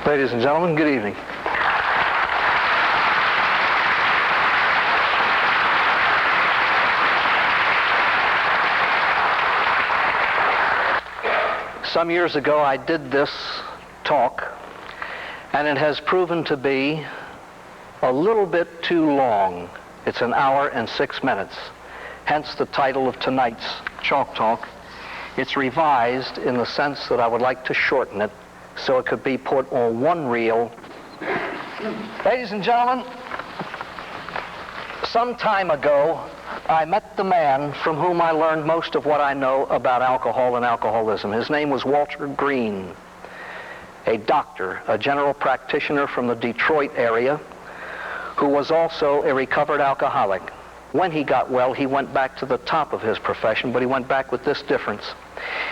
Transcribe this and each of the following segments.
Ladies and gentlemen, good evening. Some years ago I did this talk, and it has proven to be a little bit too long. It's an hour and 6 minutes, hence the title of tonight's Chalk Talk. It's revised in the sense that I would like to shorten it so it could be put on one reel. Ladies and gentlemen, some time ago I met the man from whom I learned most of what I know about alcohol and alcoholism. His name was Walter Green, a doctor, a general practitioner from the Detroit area, who was also a recovered alcoholic. When he got well, he went back to the top of his profession, but he went back with this difference.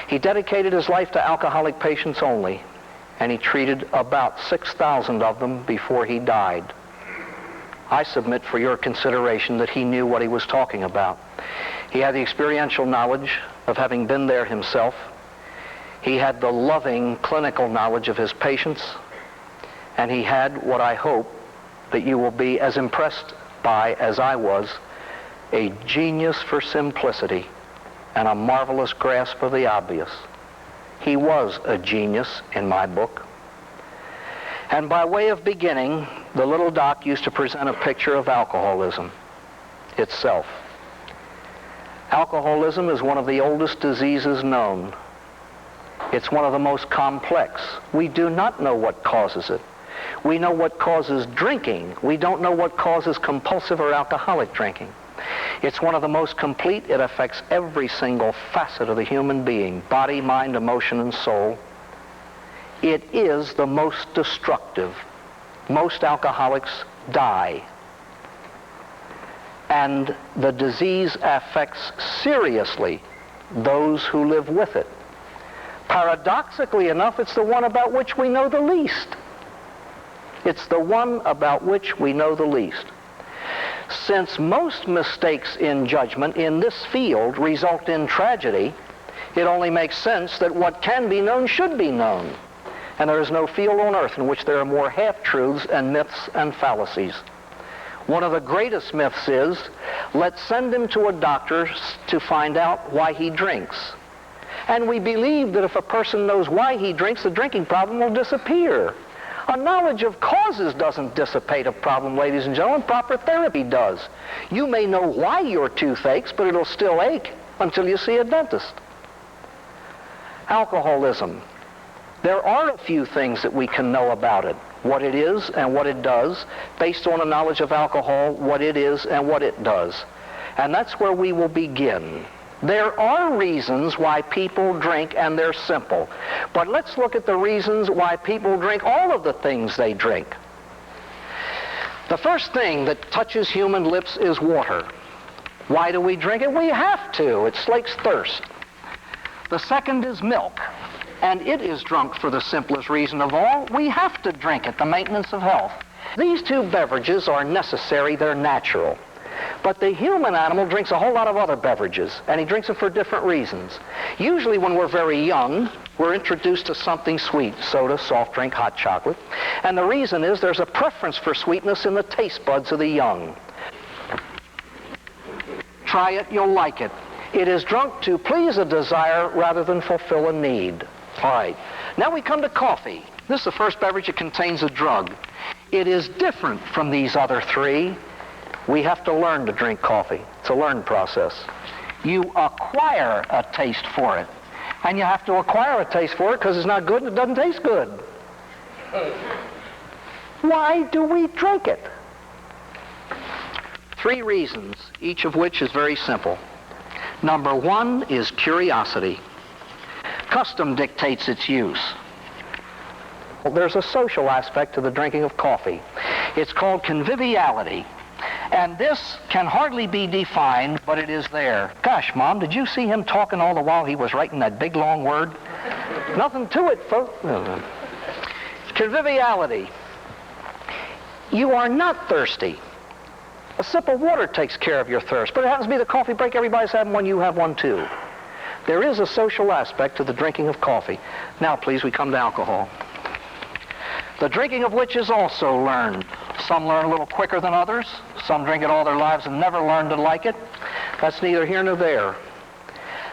He dedicated his life to alcoholic patients only, and he treated about 6,000 of them before he died. I submit for your consideration that he knew what he was talking about. He had the experiential knowledge of having been there himself. He had the loving clinical knowledge of his patients, and he had what I hope that you will be as impressed by as I was, a genius for simplicity and a marvelous grasp of the obvious. He was a genius in my book. And by way of beginning, the little doc used to present a picture of alcoholism itself. Alcoholism is one of the oldest diseases known. It's one of the most complex. We do not know what causes it. We know what causes drinking. We don't know what causes compulsive or alcoholic drinking. It's one of the most complete. It affects every single facet of the human being, body, mind, emotion, and soul. It is the most destructive. Most alcoholics die. And the disease affects seriously those who live with it. Paradoxically enough, it's the one about which we know the least. It's the one about which we know the least. Since most mistakes in judgment in this field result in tragedy, it only makes sense that what can be known should be known. And there is no field on earth in which there are more half-truths and myths and fallacies. One of the greatest myths is, let's send him to a doctor to find out why he drinks. And we believe that if a person knows why he drinks, the drinking problem will disappear. A knowledge of causes doesn't dissipate a problem, ladies and gentlemen. Proper therapy does. You may know why your tooth aches, but it'll still ache until you see a dentist. Alcoholism. There are a few things that we can know about it, what it is and what it does, based on a knowledge of alcohol, what it is and what it does. And that's where we will begin. There are reasons why people drink, and they're simple. But let's look at the reasons why people drink all of the things they drink. The first thing that touches human lips is water. Why do we drink it? We have to. It slakes thirst. The second is milk. And it is drunk for the simplest reason of all. We have to drink it, the maintenance of health. These two beverages are necessary. They're natural. But the human animal drinks a whole lot of other beverages, and he drinks them for different reasons. Usually when we're very young, we're introduced to something sweet, soda, soft drink, hot chocolate. And the reason is there's a preference for sweetness in the taste buds of the young. Try it, you'll like it. It is drunk to please a desire rather than fulfill a need. All right. Now we come to coffee. This is the first beverage that contains a drug. It is different from these other three. We have to learn to drink coffee. It's a learned process. You acquire a taste for it. And you have to acquire a taste for it because it's not good and it doesn't taste good. Why do we drink it? 3 reasons, each of which is very simple. Number 1 is curiosity. Custom dictates its use. Well, there's a social aspect to the drinking of coffee. It's called conviviality. And this can hardly be defined, but it is there. Gosh, Mom, did you see him talking all the while he was writing that big, long word? Nothing to it, folks. Conviviality. You are not thirsty. A sip of water takes care of your thirst, but it happens to be the coffee break. Everybody's having one, you have one too. There is a social aspect to the drinking of coffee. Now, please, we come to alcohol. the drinking of which is also learned. Some learn a little quicker than others. Some drink it all their lives and never learn to like it. That's neither here nor there.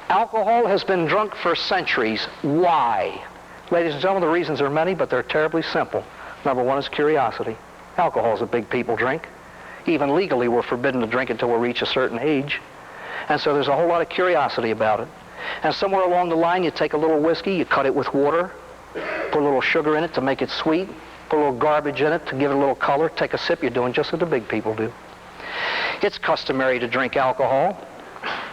Alcohol has been drunk for centuries. Why? Ladies and gentlemen, the reasons are many, but they're terribly simple. Number one is curiosity. Alcohol is a big people drink. Even legally, we're forbidden to drink until we reach a certain age. And so there's a whole lot of curiosity about it. And somewhere along the line, you take a little whiskey, you cut it with water, put a little sugar in it to make it sweet, put a little garbage in it to give it a little color, take a sip, you're doing just what the big people do. It's customary to drink alcohol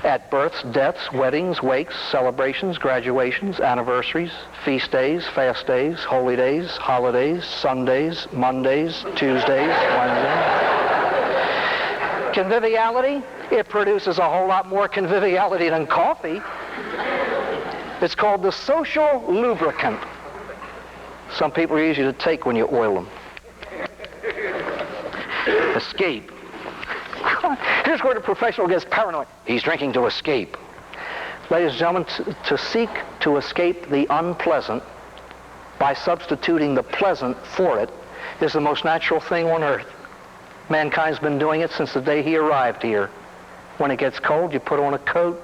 at births, deaths, weddings, wakes, celebrations, graduations, anniversaries, feast days, fast days, holy days, holidays, Sundays, Mondays, Tuesdays, Wednesdays. Conviviality, it produces a whole lot more conviviality than coffee. It's called the social lubricant. Some people are easy to take when you oil them. Escape. Here's where the professional gets paranoid. He's drinking to escape. Ladies and gentlemen, to seek to escape the unpleasant by substituting the pleasant for it is the most natural thing on earth. Mankind's been doing it since the day he arrived here. When it gets cold, you put on a coat.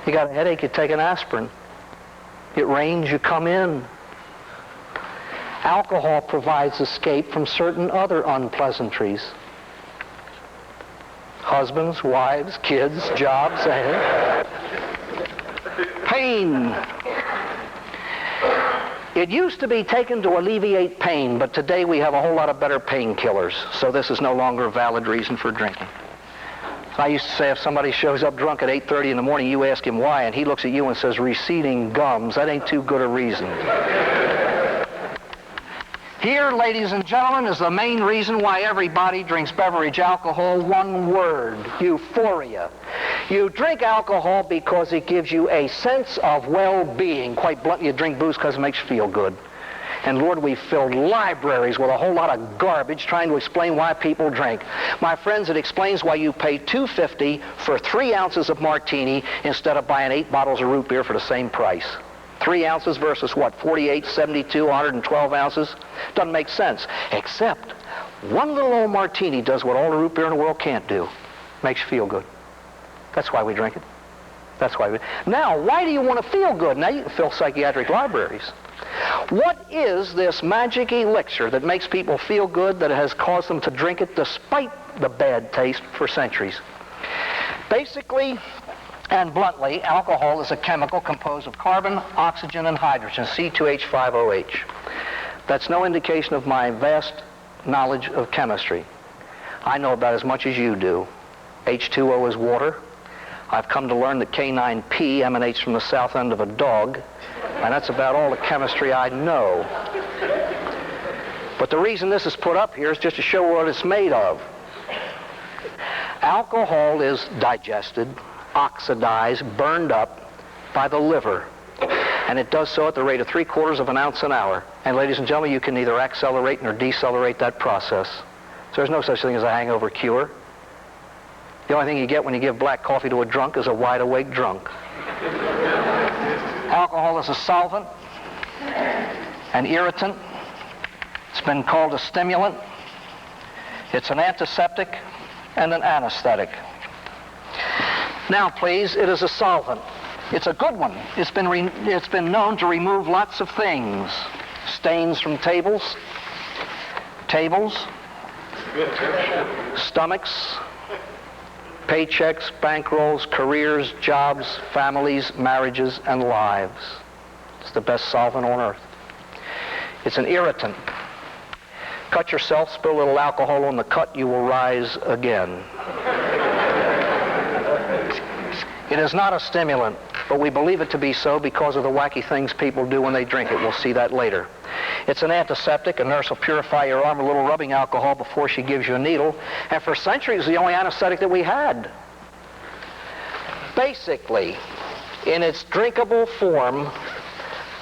You got a headache, you take an aspirin. It rains, you come in. Alcohol provides escape from certain other unpleasantries. Husbands, wives, kids, jobs, pain. It used to be taken to alleviate pain, but today we have a whole lot of better painkillers, so this is no longer a valid reason for drinking. I used to say if somebody shows up drunk at 8:30 in the morning, you ask him why, and he looks at you and says, receding gums. That ain't too good a reason. Here, ladies and gentlemen, is the main reason why everybody drinks beverage alcohol. One word: euphoria. You drink alcohol because it gives you a sense of well-being. Quite bluntly, you drink booze because it makes you feel good. And Lord, we've filled libraries with a whole lot of garbage trying to explain why people drink. My friends, it explains why you pay $2.50 for 3 ounces of martini instead of buying 8 bottles of root beer for the same price. 3 ounces versus what, 48, 72, 112 ounces? Doesn't make sense. Except one little old martini does what all the root beer in the world can't do. Makes you feel good. That's why we drink it. That's why we... Now, why do you want to feel good? Now you can fill psychiatric libraries. What is this magic elixir that makes people feel good that has caused them to drink it despite the bad taste for centuries? Basically and bluntly, alcohol is a chemical composed of carbon, oxygen, and hydrogen, C2H5OH. That's no indication of my vast knowledge of chemistry. I know about as much as you do. H2O is water. I've come to learn that K9P emanates from the south end of a dog, and that's about all the chemistry I know. But the reason this is put up here is just to show what it's made of. Alcohol is digested, oxidized, burned up by the liver, and it does so at the rate of 3/4 of an ounce an hour. And ladies and gentlemen, you can neither accelerate nor decelerate that process. So there's no such thing as a hangover cure. The only thing you get when you give black coffee to a drunk is a wide-awake drunk. Alcohol is a solvent, an irritant. It's been called a stimulant. It's an antiseptic and an anesthetic. Now, please, it is a solvent. It's a good one. It's been known to remove lots of things. Stains from tables, stomachs, paychecks, bankrolls, careers, jobs, families, marriages, and lives. It's the best solvent on earth. It's an irritant. Cut yourself, spill a little alcohol on the cut, you will rise again. It is not a stimulant, but we believe it to be so because of the wacky things people do when they drink it. We'll see that later. It's an antiseptic. A nurse will purify your arm with a little rubbing alcohol before she gives you a needle. And for centuries, the only anesthetic that we had. Basically, in its drinkable form,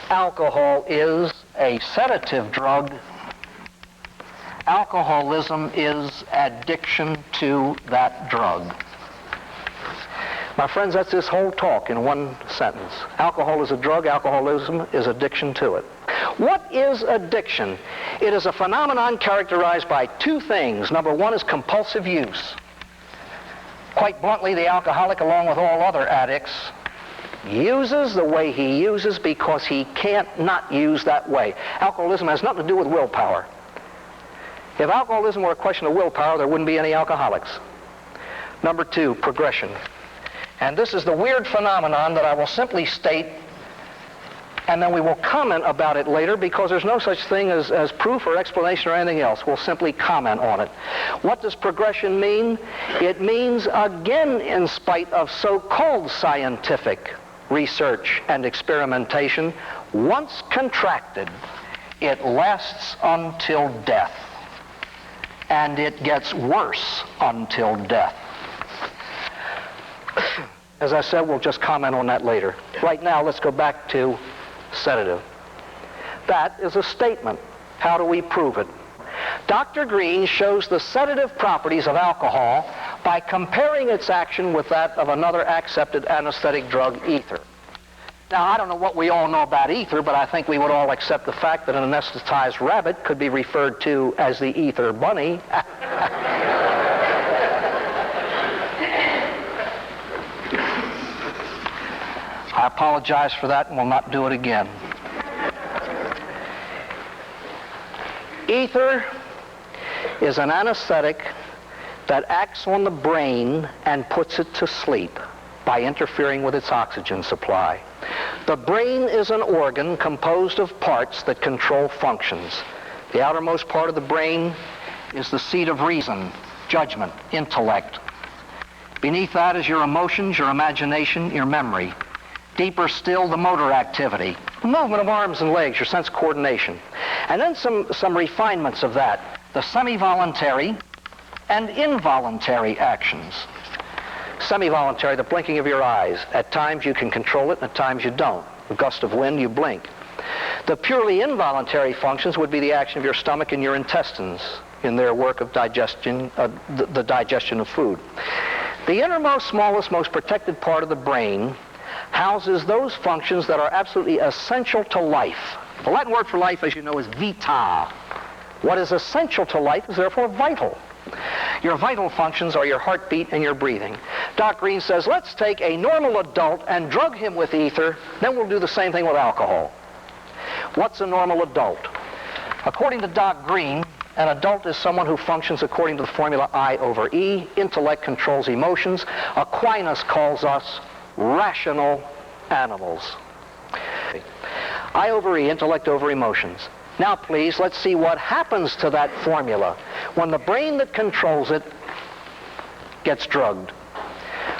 alcohol is a sedative drug. Alcoholism is addiction to that drug. My friends, that's this whole talk in one sentence. Alcohol is a drug, alcoholism is addiction to it. What is addiction? It is a phenomenon characterized by two things. Number one is compulsive use. Quite bluntly, the alcoholic, along with all other addicts, uses the way he uses because he can't not use that way. Alcoholism has nothing to do with willpower. If alcoholism were a question of willpower, there wouldn't be any alcoholics. Number two, progression. And this is the weird phenomenon that I will simply state, and then we will comment about it later, because there's no such thing as proof or explanation or anything else. We'll simply comment on it. What does progression mean? It means, again, in spite of so-called scientific research and experimentation, once contracted, it lasts until death. And it gets worse until death. As I said, we'll just comment on that later. Right now, let's go back to sedative. That is a statement. How do we prove it? Dr. Green shows the sedative properties of alcohol by comparing its action with that of another accepted anesthetic drug, ether. Now, I don't know what we all know about ether, but I think we would all accept the fact that an anesthetized rabbit could be referred to as the ether bunny. I apologize for that and will not do it again. Ether is an anesthetic that acts on the brain and puts it to sleep by interfering with its oxygen supply. The brain is an organ composed of parts that control functions. The outermost part of the brain is the seat of reason, judgment, intellect. Beneath that is your emotions, your imagination, your memory. Deeper still, the motor activity, the movement of arms and legs, your sense coordination. And then some refinements of that, the semi-voluntary and involuntary actions. Semi-voluntary, the blinking of your eyes. At times you can control it, and at times you don't. A gust of wind, you blink. The purely involuntary functions would be the action of your stomach and your intestines in their work of digestion, the digestion of food. The innermost, smallest, most protected part of the brain houses those functions that are absolutely essential to life. The Latin word for life, as you know, is vita. What is essential to life is therefore vital. Your vital functions are your heartbeat and your breathing. Doc Green says, let's take a normal adult and drug him with ether, then we'll do the same thing with alcohol. What's a normal adult? According to Doc Green, an adult is someone who functions according to the formula I over E. Intellect controls emotions. Aquinas calls us rational animals. I over E, intellect over emotions. Now please, let's see what happens to that formula when the brain that controls it gets drugged.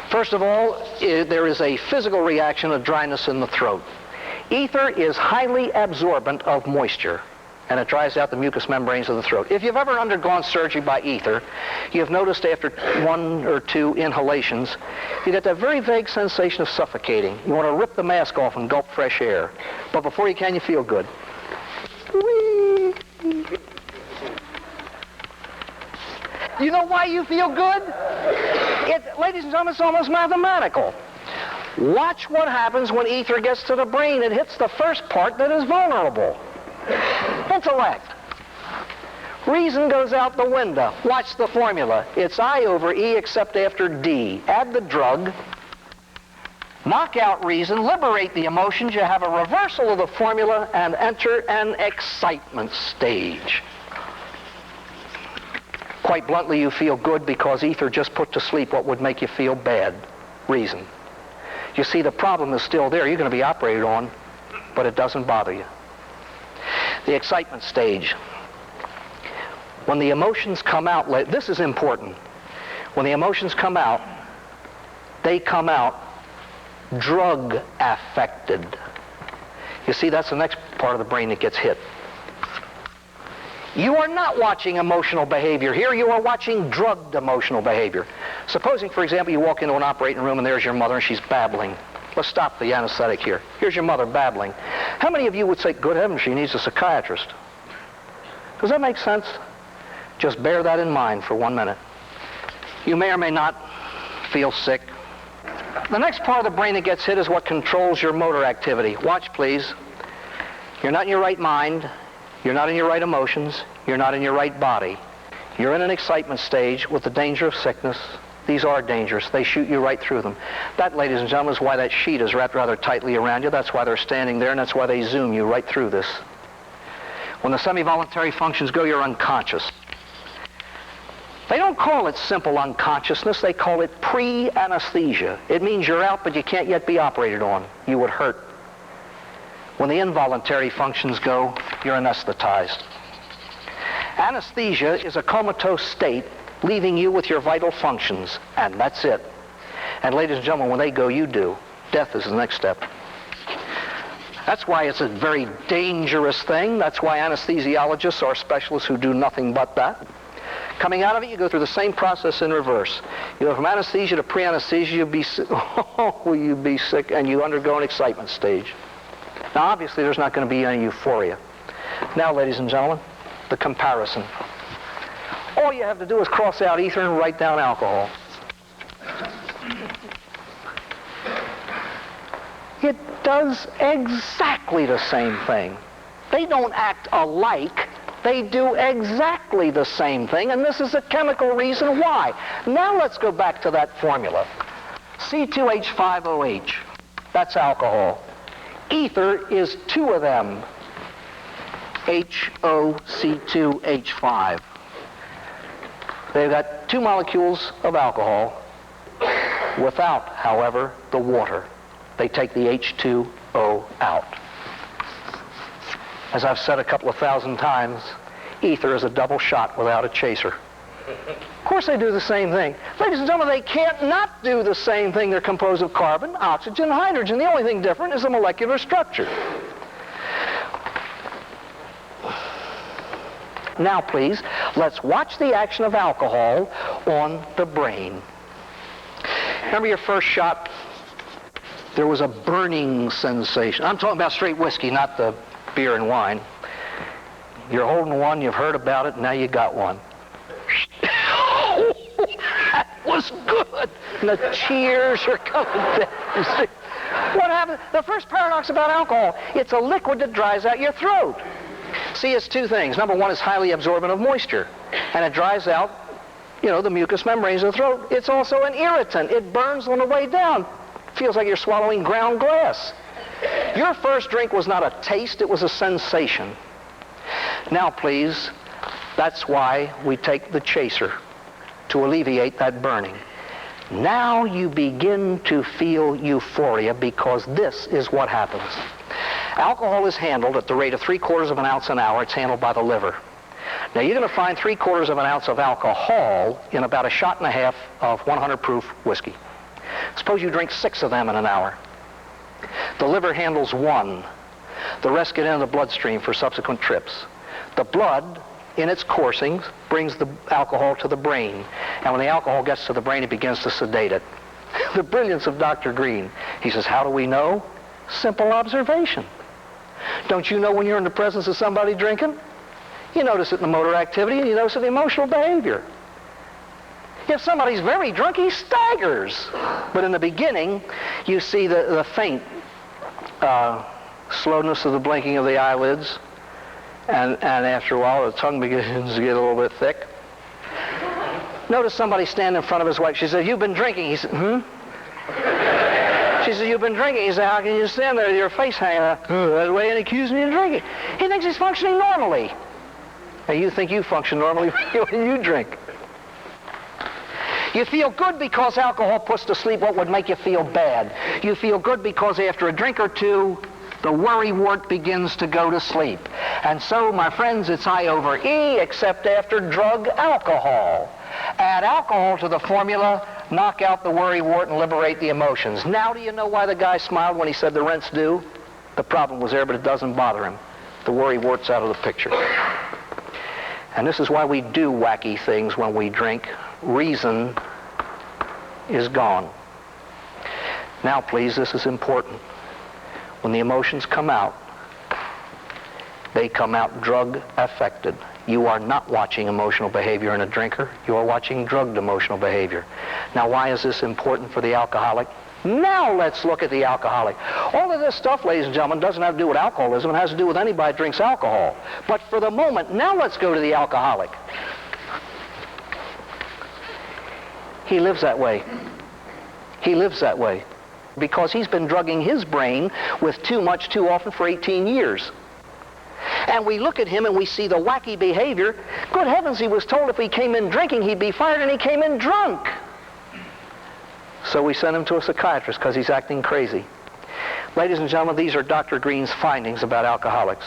First of all, there is a physical reaction of dryness in the throat. Ether is highly absorbent of moisture, and it dries out the mucous membranes of the throat. If you've ever undergone surgery by ether, you've noticed after 1 or 2 inhalations, you get that very vague sensation of suffocating. You want to rip the mask off and gulp fresh air. But before you can, you feel good. Whee! You know why you feel good? Ladies and gentlemen, it's almost mathematical. Watch what happens when ether gets to the brain. It hits the first part that is vulnerable. Intellect. Reason goes out the window. Watch the formula. It's I over E except after D. Add the drug. Knock out reason. Liberate the emotions. You have a reversal of the formula and enter an excitement stage. Quite bluntly, you feel good because ether just put to sleep what would make you feel bad. Reason. You see, the problem is still there. You're going to be operated on, but it doesn't bother you. The excitement stage. When the emotions come out, this is important. When the emotions come out, they come out drug affected. You see, that's the next part of the brain that gets hit. You are not watching emotional behavior here. You are watching drugged emotional behavior. Supposing, for example, you walk into an operating room and there's your mother and she's babbling. Let's stop the anesthetic here. Here's your mother babbling. How many of you would say, good heavens, she needs a psychiatrist? Does that make sense? Just bear that in mind for 1 minute. You may or may not feel sick. The next part of the brain that gets hit is what controls your motor activity. Watch, please. You're not in your right mind. You're not in your right emotions. You're not in your right body. You're in an excitement stage with the danger of sickness. These are dangerous. They shoot you right through them. That, ladies and gentlemen, is why that sheet is wrapped rather tightly around you. That's why they're standing there, and that's why they zoom you right through this. When the semi-voluntary functions go, you're unconscious. They don't call it simple unconsciousness. They call it pre-anesthesia. It means you're out, but you can't yet be operated on. You would hurt. When the involuntary functions go, you're anesthetized. Anesthesia is a comatose state, leaving you with your vital functions, and that's it. And ladies and gentlemen, when they go, you do. Death is the next step. That's why it's a very dangerous thing. That's why anesthesiologists are specialists who do nothing but that. Coming out of it, you go through the same process in reverse. You go from anesthesia to pre-anesthesia, you'd be sick, and you undergo an excitement stage. Now, obviously, there's not going to be any euphoria. Now, ladies and gentlemen, the comparison. All you have to do is cross out ether and write down alcohol. It does exactly the same thing. They don't act alike. They do exactly the same thing, and this is a chemical reason why. Now let's go back to that formula. C2H5OH, that's alcohol. Ether is two of them, HOC2H5. They've got two molecules of alcohol without, however, the water. They take the H2O out. As I've said a couple of thousand times, ether is a double shot without a chaser. Of course they do the same thing. Ladies and gentlemen, they can't not do the same thing. They're composed of carbon, oxygen, and hydrogen. The only thing different is the molecular structure. Now, please, let's watch the action of alcohol on the brain. Remember your first shot? There was a burning sensation. I'm talking about straight whiskey, not the beer and wine. You're holding one, you've heard about it, now you got one. That was good. And the cheers are coming down. What happened? The first paradox about alcohol, it's a liquid that dries out your throat. See, it's two things. Number one, it's highly absorbent of moisture, and it dries out, the mucous membranes of the throat. It's also an irritant. It burns on the way down. Feels like you're swallowing ground glass. Your first drink was not a taste, it was a sensation. Now, please, that's why we take the chaser, to alleviate that burning. Now you begin to feel euphoria, because this is what happens. Alcohol is handled at the rate of 3/4 of an ounce an hour. It's handled by the liver. Now you're going to find 3/4 of an ounce of alcohol in about a shot and a half of 100 proof whiskey. Suppose you drink 6 of them in an hour. The liver handles 1. The rest get into the bloodstream for subsequent trips. The blood, in its coursing, brings the alcohol to the brain. And when the alcohol gets to the brain, it begins to sedate it. The brilliance of Dr. Green. He says, how do we know? Simple observation. Don't you know when you're in the presence of somebody drinking? You notice it in the motor activity, and you notice it in the emotional behavior. If somebody's very drunk, he staggers. But in the beginning, you see the faint slowness of the blinking of the eyelids, and after a while, the tongue begins to get a little bit thick. Notice somebody stand in front of his wife. She says, you've been drinking. He said, She says, you've been drinking. He said, how can you stand there with your face hanging out that way and accuse me of drinking? He thinks he's functioning normally. And you think you function normally when you drink. You feel good because alcohol puts to sleep what would make you feel bad. You feel good because after a drink or two, the worrywart begins to go to sleep. And so, my friends, it's I over E, except after drug alcohol. Add alcohol to the formula, knock out the worrywart, and liberate the emotions. Now do you know why the guy smiled when he said the rent's due? The problem was there, but it doesn't bother him. The worrywart's out of the picture. And this is why we do wacky things when we drink. Reason is gone. Now, please, this is important. When the emotions come out, they come out drug affected. You are not watching emotional behavior in a drinker. You are watching drugged emotional behavior. Now, why is this important for the alcoholic? Now let's look at the alcoholic. All of this stuff, ladies and gentlemen, doesn't have to do with alcoholism. It has to do with anybody who drinks alcohol. But for the moment, now let's go to the alcoholic. He lives that way. He lives that way because he's been drugging his brain with too much too often for 18 years. And we look at him and we see the wacky behavior. Good heavens, he was told if he came in drinking, he'd be fired, and he came in drunk. So we sent him to a psychiatrist because he's acting crazy. Ladies and gentlemen, these are Dr. Green's findings about alcoholics.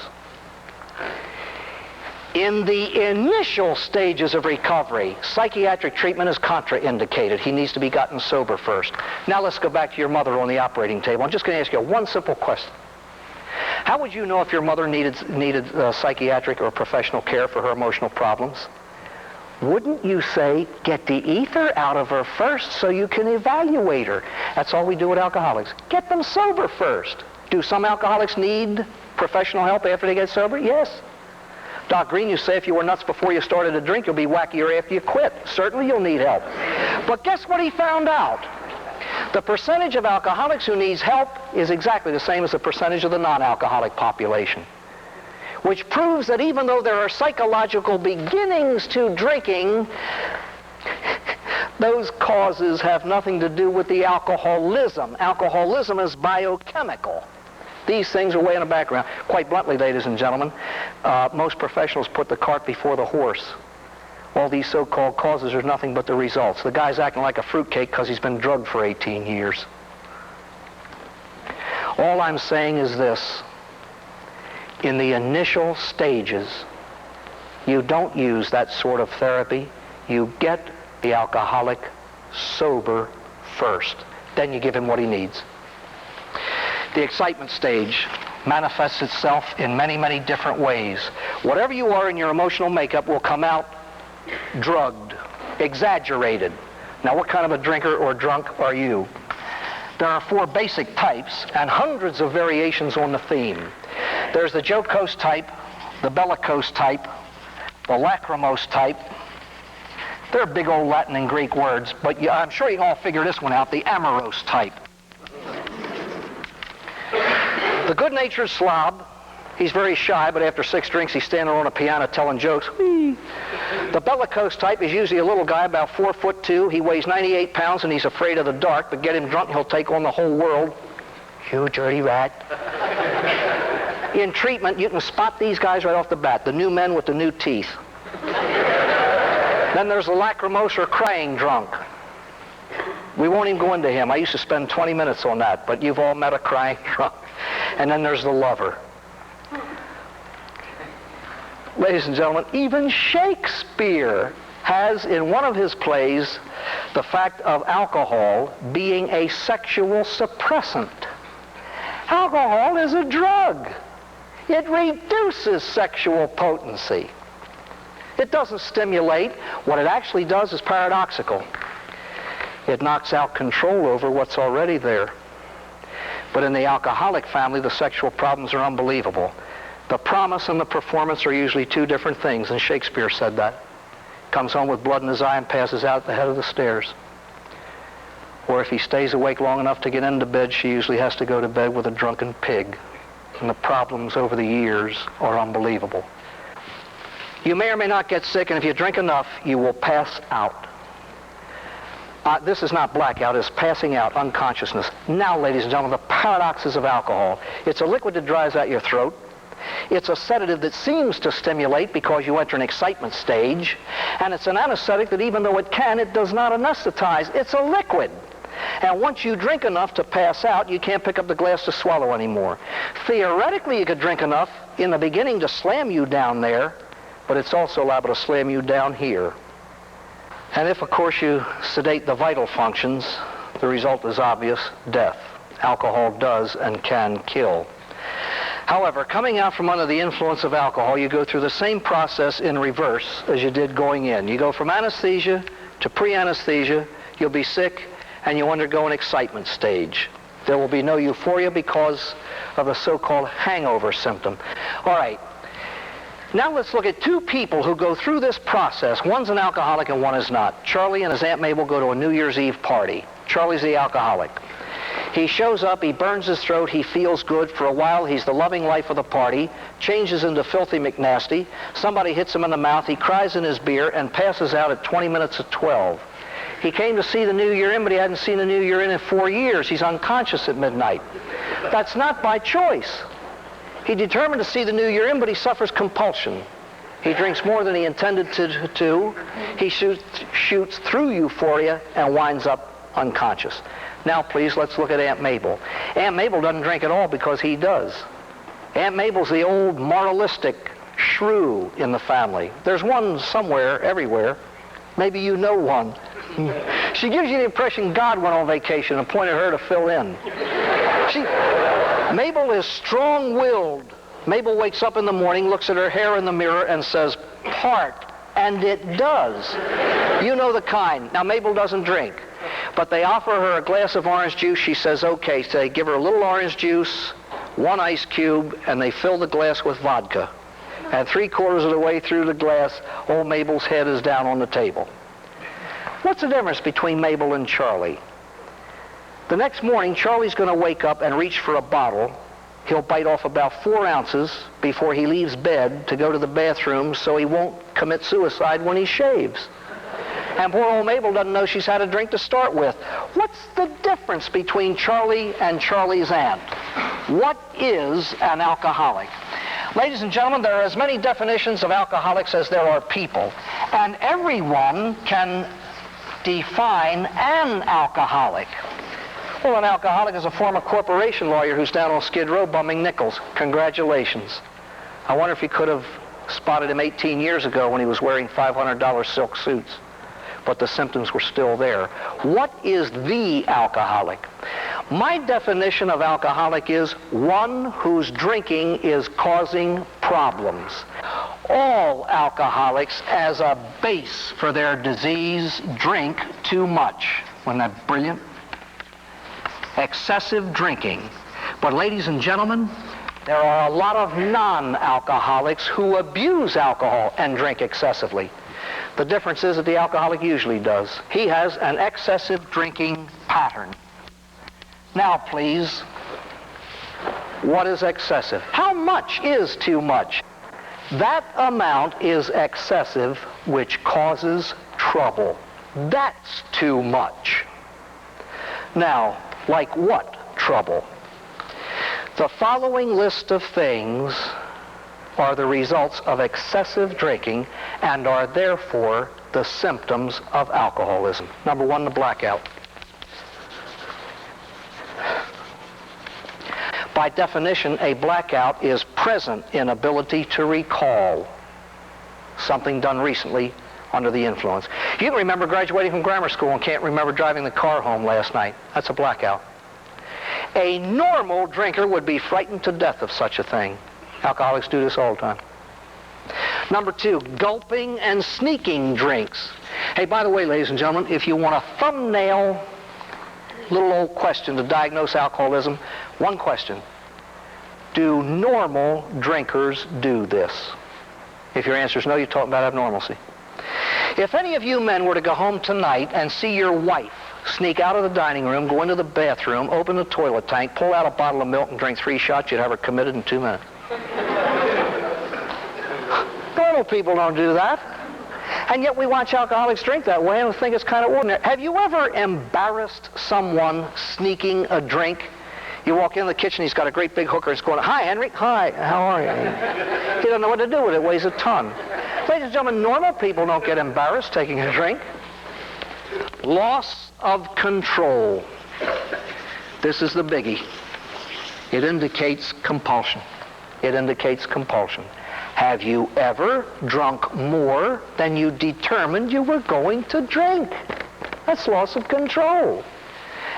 In the initial stages of recovery, psychiatric treatment is contraindicated. He needs to be gotten sober first. Now let's go back to your mother on the operating table. I'm just going to ask you one simple question. How would you know if your mother needed psychiatric or professional care for her emotional problems? Wouldn't you say, get the ether out of her first so you can evaluate her? That's all we do with alcoholics. Get them sober first. Do some alcoholics need professional help after they get sober? Yes. Doc Green, you say if you were nuts before you started to drink, you'll be wackier after you quit. Certainly you'll need help. But guess what he found out? The percentage of alcoholics who needs help is exactly the same as the percentage of the non-alcoholic population. Which proves that even though there are psychological beginnings to drinking, those causes have nothing to do with the alcoholism. Alcoholism is biochemical. These things are way in the background. Quite bluntly, ladies and gentlemen, most professionals put the cart before the horse. All these so-called causes are nothing but the results. The guy's acting like a fruitcake because he's been drugged for 18 years. All I'm saying is this. In the initial stages, you don't use that sort of therapy. You get the alcoholic sober first. Then you give him what he needs. The excitement stage manifests itself in many, many different ways. Whatever you are in your emotional makeup will come out drugged, exaggerated. Now, what kind of a drinker or drunk are you? There are 4 basic types and hundreds of variations on the theme. There's the jocose type, the bellicose type, the lachrymose type. They're big old Latin and Greek words, but I'm sure you can all figure this one out, the amorose type. The good-natured slob, he's very shy, but after 6 drinks, he's standing on a piano telling jokes. Whee! The bellicose type is usually a little guy about 4'2". He weighs 98 pounds, and he's afraid of the dark, but get him drunk, he'll take on the whole world. You dirty rat. In treatment, you can spot these guys right off the bat, the new men with the new teeth. Then there's the lachrymose or crying drunk. We won't even go into him. I used to spend 20 minutes on that, but you've all met a crying drunk. And then there's the lover. Ladies and gentlemen, even Shakespeare has in one of his plays the fact of alcohol being a sexual suppressant. Alcohol is a drug. It reduces sexual potency. It doesn't stimulate. What it actually does is paradoxical. It knocks out control over what's already there. But in the alcoholic family, the sexual problems are unbelievable. The promise and the performance are usually 2 different things, and Shakespeare said that. Comes home with blood in his eye and passes out at the head of the stairs. Or if he stays awake long enough to get into bed, she usually has to go to bed with a drunken pig. And the problems over the years are unbelievable. You may or may not get sick, and if you drink enough, you will pass out. This is not blackout, it's passing out, unconsciousness. Now, ladies and gentlemen, the paradoxes of alcohol. It's a liquid that dries out your throat. It's a sedative that seems to stimulate because you enter an excitement stage. And it's an anesthetic that even though it can, it does not anesthetize. It's a liquid. And once you drink enough to pass out, you can't pick up the glass to swallow anymore. Theoretically, you could drink enough in the beginning to slam you down there, but it's also liable to slam you down here. And if, of course, you sedate the vital functions, the result is obvious, death. Alcohol does and can kill. However, coming out from under the influence of alcohol, you go through the same process in reverse as you did going in. You go from anesthesia to pre-anesthesia, you'll be sick, and you undergo an excitement stage. There will be no euphoria because of the so-called hangover symptom. All right. Now let's look at 2 people who go through this process. One's an alcoholic and one is not. Charlie and his Aunt Mabel go to a New Year's Eve party. Charlie's the alcoholic. He shows up, he burns his throat, he feels good. For a while, he's the loving life of the party, changes into filthy McNasty. Somebody hits him in the mouth, he cries in his beer, and passes out at 20 minutes of 12. He came to see the new year in, but he hadn't seen the new year in 4 years. He's unconscious at midnight. That's not by choice. He determined to see the new year in, but he suffers compulsion. He drinks more than he intended to. He shoots through euphoria and winds up unconscious. Now, please, let's look at Aunt Mabel. Aunt Mabel doesn't drink at all because he does. Aunt Mabel's the old moralistic shrew in the family. There's one somewhere, everywhere. Maybe you know one. She gives you the impression God went on vacation and appointed her to fill in. Mabel is strong-willed. Mabel wakes up in the morning, looks at her hair in the mirror, and says, "Part," and it does. You know the kind. Now, Mabel doesn't drink, but they offer her a glass of orange juice. She says, okay. So they give her a little orange juice, 1 ice cube, and they fill the glass with vodka. And 3/4 of the way through the glass, old Mabel's head is down on the table. What's the difference between Mabel and Charlie? The next morning, Charlie's going to wake up and reach for a bottle. He'll bite off about 4 ounces before he leaves bed to go to the bathroom so he won't commit suicide when he shaves. And poor old Mabel doesn't know she's had a drink to start with. What's the difference between Charlie and Charlie's aunt? What is an alcoholic? Ladies and gentlemen, there are as many definitions of alcoholics as there are people. And everyone can define an alcoholic. Well, an alcoholic is a former corporation lawyer who's down on Skid Row bumming nickels. Congratulations. I wonder if you could have spotted him 18 years ago when he was wearing $500 silk suits. But the symptoms were still there. What is the alcoholic? My definition of alcoholic is one whose drinking is causing problems. All alcoholics, as a base for their disease, drink too much. Wasn't that brilliant? Excessive drinking. But ladies and gentlemen, there are a lot of non-alcoholics who abuse alcohol and drink excessively. The difference is that the alcoholic usually does. He has an excessive drinking pattern. Now, please, what is excessive? How much is too much? That amount is excessive, which causes trouble. That's too much. Now, like what trouble? The following list of things are the results of excessive drinking and are therefore the symptoms of alcoholism. Number 1, the blackout. By definition, a blackout is present inability to recall something done recently under the influence. You can remember graduating from grammar school and can't remember driving the car home last night. That's a blackout. A normal drinker would be frightened to death of such a thing. Alcoholics do this all the time. Number 2, gulping and sneaking drinks. Hey, by the way, ladies and gentlemen, if you want a thumbnail little old question to diagnose alcoholism, one question. Do normal drinkers do this? If your answer is no, you're talking about abnormalcy. If any of you men were to go home tonight and see your wife sneak out of the dining room, go into the bathroom, open the toilet tank, pull out a bottle of milk and drink 3 shots, you'd have her committed in 2 minutes. Normal people don't do that. And yet we watch alcoholics drink that way and think it's kind of ordinary. Have you ever embarrassed someone sneaking a drink? You walk in the kitchen, he's got a great big hooker, it's going, "Hi, Henry." "Hi, how are you?" He doesn't know what to do with it. It weighs a ton. Ladies and gentlemen, normal people don't get embarrassed taking a drink. Loss of control. This is the biggie. It indicates compulsion. It indicates compulsion. Have you ever drunk more than you determined you were going to drink? That's loss of control.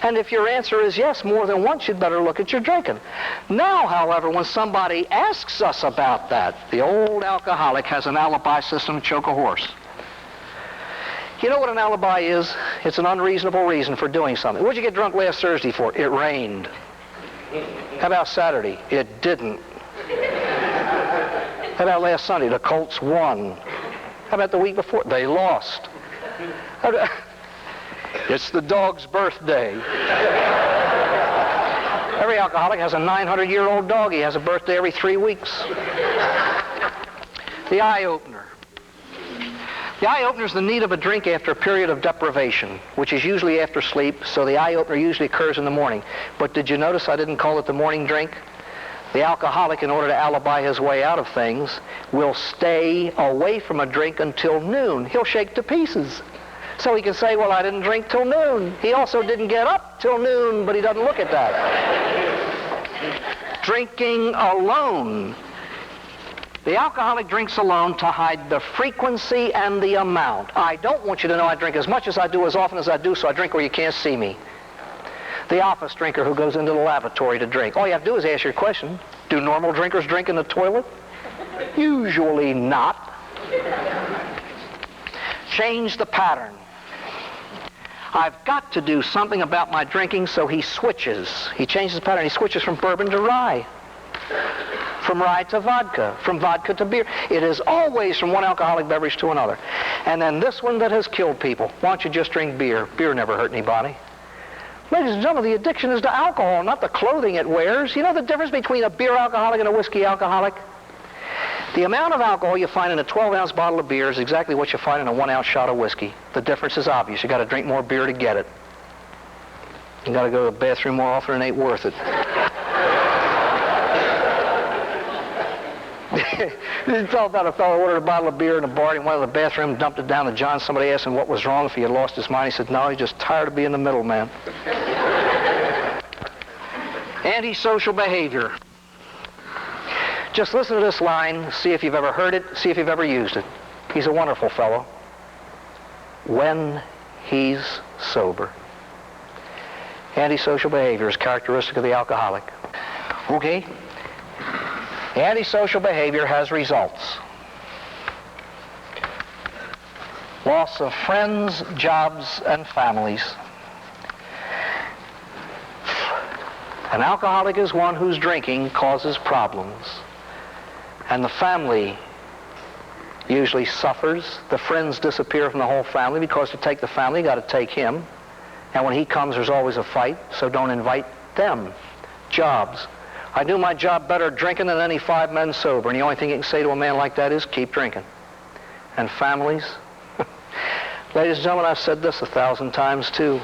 And if your answer is yes, more than once, you'd better look at your drinking. Now, however, when somebody asks us about that, the old alcoholic has an alibi system to choke a horse. You know what an alibi is? It's an unreasonable reason for doing something. What'd you get drunk last Thursday for? It rained. How about Saturday? It didn't. How about last Sunday? The Colts won. How about the week before? They lost. It's the dog's birthday. Every alcoholic has a 900-year-old dog. He has a birthday every 3 weeks. The eye-opener. The eye-opener is the need of a drink after a period of deprivation, which is usually after sleep, so the eye-opener usually occurs in the morning. But did you notice I didn't call it the morning drink? The alcoholic, in order to alibi his way out of things, will stay away from a drink until noon. He'll shake to pieces. So he can say, well, I didn't drink till noon. He also didn't get up till noon, but he doesn't look at that. Drinking alone. The alcoholic drinks alone to hide the frequency and the amount. I don't want you to know I drink as much as I do, as often as I do, so I drink where you can't see me. The office drinker who goes into the lavatory to drink. All you have to do is ask your question. Do normal drinkers drink in the toilet? Usually not. Change the pattern. I've got to do something about my drinking, so he switches. He changes the pattern. He switches from bourbon to rye. From rye to vodka. From vodka to beer. It is always from one alcoholic beverage to another. And then this one that has killed people. Why don't you just drink beer? Beer never hurt anybody. Ladies and gentlemen, the addiction is to alcohol, not the clothing it wears. You know the difference between a beer alcoholic and a whiskey alcoholic? The amount of alcohol you find in a 12-ounce bottle of beer is exactly what you find in a 1-ounce shot of whiskey. The difference is obvious. You got to drink more beer to get it. You got to go to the bathroom more often, and it ain't worth it. You tell about a fellow ordered a bottle of beer in a bar, and went to the bathroom, dumped it down to John. Somebody asked him what was wrong, if he had lost his mind. He said, no, he's just tired of being the middleman. Antisocial behavior. Just listen to this line, see if you've ever heard it, see if you've ever used it. He's a wonderful fellow. When he's sober. Antisocial behavior is characteristic of the alcoholic. Okay? Antisocial behavior has results. Loss of friends, jobs, and families. An alcoholic is one whose drinking causes problems. And the family usually suffers. The friends disappear from the whole family because to take the family, you got to take him. And when he comes, there's always a fight, so don't invite them. Jobs. I do my job better drinking than any 5 men sober, and the only thing you can say to a man like that is keep drinking. And families. Ladies and gentlemen, I've said this 1,000 times too.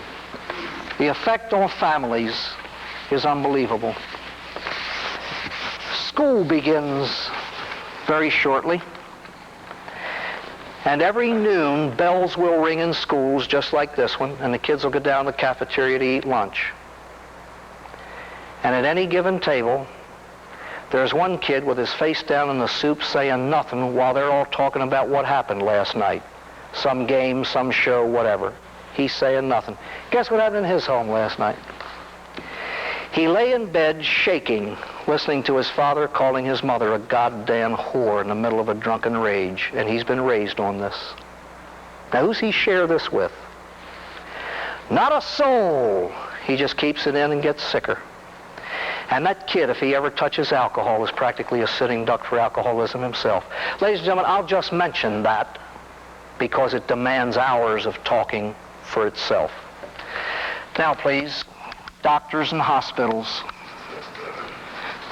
The effect on families is unbelievable. School begins very shortly. And every noon, bells will ring in schools just like this one, and the kids will go down to the cafeteria to eat lunch. And at any given table, there's one kid with his face down in the soup saying nothing while they're all talking about what happened last night. Some game, some show, whatever. He's saying nothing. Guess what happened in his home last night? He lay in bed shaking, listening to his father calling his mother a goddamn whore in the middle of a drunken rage, and he's been raised on this. Now, who's he share this with? Not a soul. He just keeps it in and gets sicker. And that kid, if he ever touches alcohol, is practically a sitting duck for alcoholism himself. Ladies and gentlemen, I'll just mention that because it demands hours of talking for itself. Now, please, doctors and hospitals.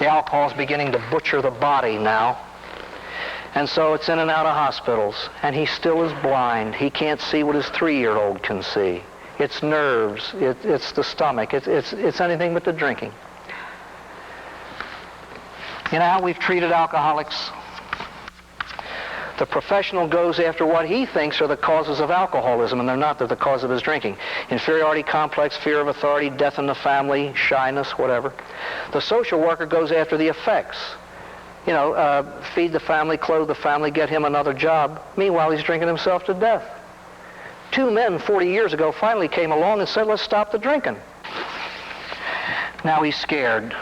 The alcohol is beginning to butcher the body now. And so it's in and out of hospitals. And he still is blind. He can't see what his 3-year-old can see. It's nerves. It's the stomach. It's anything but the drinking. You know how we've treated alcoholics? The professional goes after what he thinks are the causes of alcoholism, and they're not. They're the cause of his drinking. Inferiority complex, fear of authority, death in the family, shyness, whatever. The social worker goes after the effects. You know, feed the family, clothe the family, get him another job. Meanwhile, he's drinking himself to death. 2 men 40 years ago finally came along and said, let's stop the drinking. Now he's scared.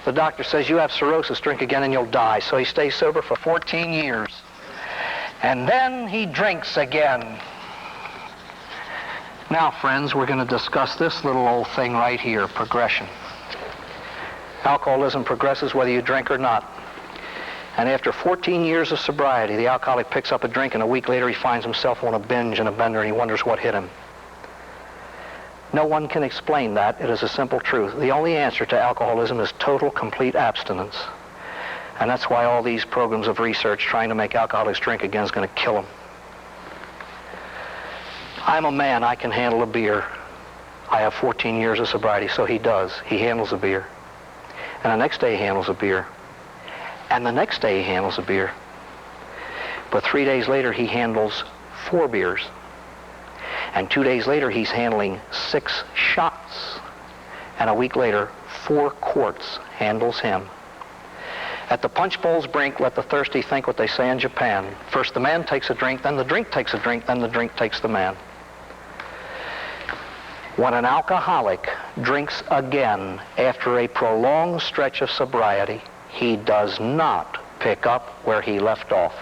The doctor says, you have cirrhosis, drink again and you'll die. So he stays sober for 14 years. And then he drinks again. Now, friends, we're going to discuss this little old thing right here, progression. Alcoholism progresses whether you drink or not. And after 14 years of sobriety, the alcoholic picks up a drink, and a week later he finds himself on a binge and a bender, and he wonders what hit him. No one can explain that. It is a simple truth. The only answer to alcoholism is total, complete abstinence. And that's why all these programs of research trying to make alcoholics drink again is going to kill them. I'm a man. I can handle a beer. I have 14 years of sobriety, so he does. He handles a beer. And the next day he handles a beer. And the next day he handles a beer. But 3 days later he handles 4 beers. And 2 days later he's handling 6 shots. And a week later, 4 quarts handles him. At the punch bowl's brink, let the thirsty think what they say in Japan. First the man takes a drink, then the drink takes a drink, then the drink takes the man. When an alcoholic drinks again after a prolonged stretch of sobriety, he does not pick up where he left off.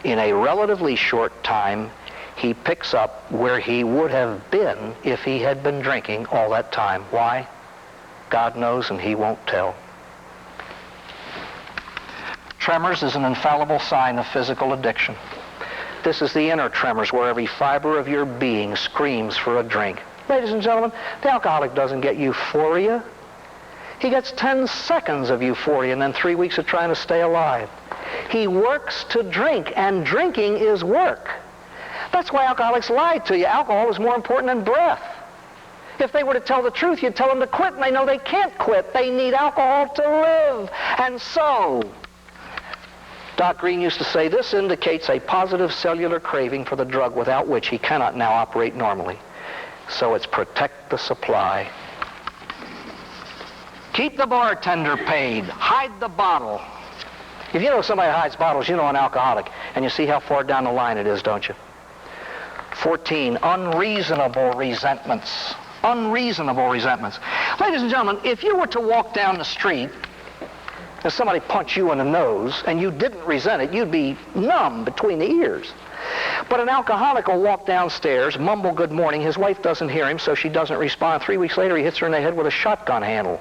In a relatively short time, he picks up where he would have been if he had been drinking all that time. Why? God knows, and he won't tell. Tremors is an infallible sign of physical addiction. This is the inner tremors where every fiber of your being screams for a drink. Ladies and gentlemen, the alcoholic doesn't get euphoria. He gets 10 seconds of euphoria and then 3 weeks of trying to stay alive. He works to drink, and drinking is work. That's why alcoholics lie to you. Alcohol is more important than breath. If they were to tell the truth, you'd tell them to quit, and they know they can't quit. They need alcohol to live. And so, Doc Green used to say, this indicates a positive cellular craving for the drug without which he cannot now operate normally. So it's protect the supply. Keep the bartender paid. Hide the bottle. If you know somebody hides bottles, you know an alcoholic. And you see how far down the line it is, don't you? 14, unreasonable resentments. Unreasonable resentments. Ladies and gentlemen, if you were to walk down the street and somebody punched you in the nose and you didn't resent it, you'd be numb between the ears. But an alcoholic will walk downstairs, mumble good morning, his wife doesn't hear him, so she doesn't respond. 3 weeks later, he hits her in the head with a shotgun handle.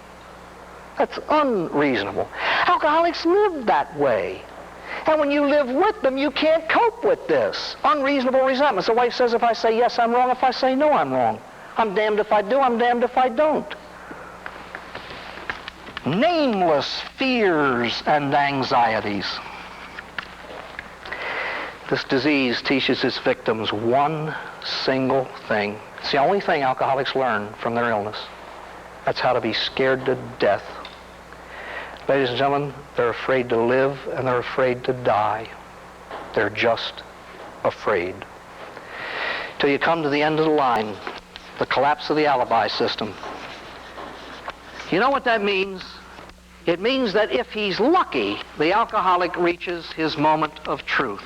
That's unreasonable. Alcoholics live that way. And when you live with them, you can't cope with this. Unreasonable resentments. The wife says, if I say yes, I'm wrong. If I say no, I'm wrong. I'm damned if I do, I'm damned if I don't. Nameless fears and anxieties. This disease teaches its victims one single thing. It's the only thing alcoholics learn from their illness. That's how to be scared to death. Ladies and gentlemen, they're afraid to live and they're afraid to die. They're just afraid. Till you come to the end of the line, the collapse of the alibi system. You know what that means? It means that if he's lucky, the alcoholic reaches his moment of truth.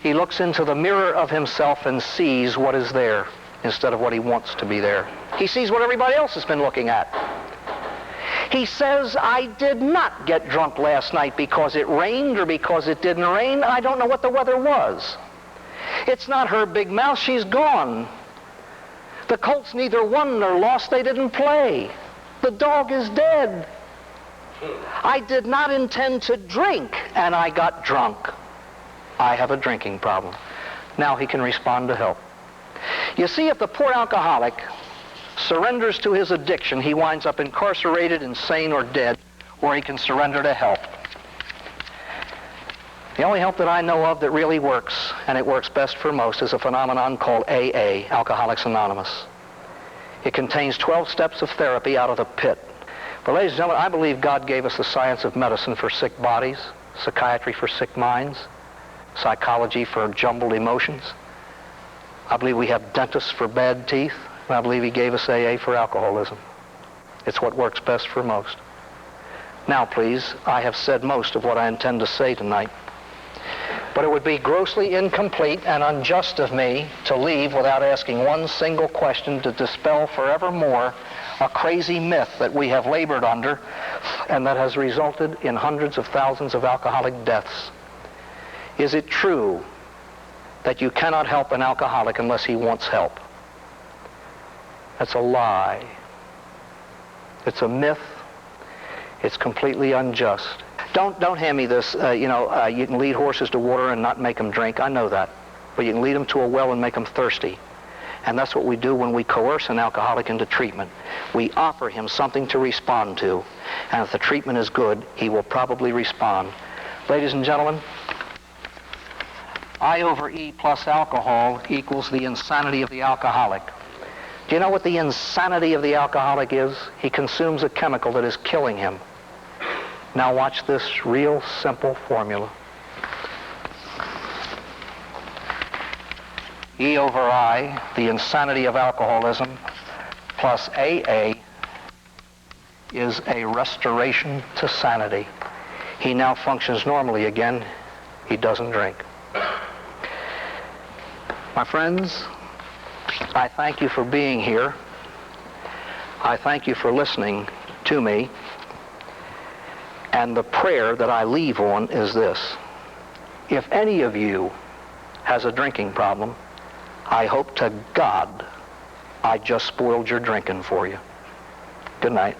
He looks into the mirror of himself and sees what is there instead of what he wants to be there. He sees what everybody else has been looking at. He says, I did not get drunk last night because it rained or because it didn't rain. I don't know what the weather was. It's not her big mouth. She's gone. The Colts neither won nor lost. They didn't play. The dog is dead. I did not intend to drink, and I got drunk. I have a drinking problem. Now he can respond to help. You see, if the poor alcoholic surrenders to his addiction, he winds up incarcerated, insane, or dead, or he can surrender to help. The only help that I know of that really works, and it works best for most, is a phenomenon called AA, Alcoholics Anonymous. It contains 12 steps of therapy out of the pit. But ladies and gentlemen, I believe God gave us the science of medicine for sick bodies, psychiatry for sick minds, psychology for jumbled emotions. I believe we have dentists for bad teeth. And I believe he gave us AA for alcoholism. It's what works best for most. Now, please, I have said most of what I intend to say tonight. But it would be grossly incomplete and unjust of me to leave without asking one single question to dispel forevermore a crazy myth that we have labored under and that has resulted in hundreds of thousands of alcoholic deaths. Is it true that you cannot help an alcoholic unless he wants help? That's a lie. It's a myth. It's completely unjust. Don't hand me this, you can lead horses to water and not make them drink. I know that. But you can lead them to a well and make them thirsty. And that's what we do when we coerce an alcoholic into treatment. We offer him something to respond to, and if the treatment is good, he will probably respond. Ladies and gentlemen, I over E plus alcohol equals the insanity of the alcoholic. Do you know what the insanity of the alcoholic is? He consumes a chemical that is killing him. Now watch this real simple formula. E over I, the insanity of alcoholism, plus AA is a restoration to sanity. He now functions normally again. He doesn't drink. My friends, I thank you for being here. I thank you for listening to me. And the prayer that I leave on is this. If any of you has a drinking problem, I hope to God I just spoiled your drinking for you. Good night.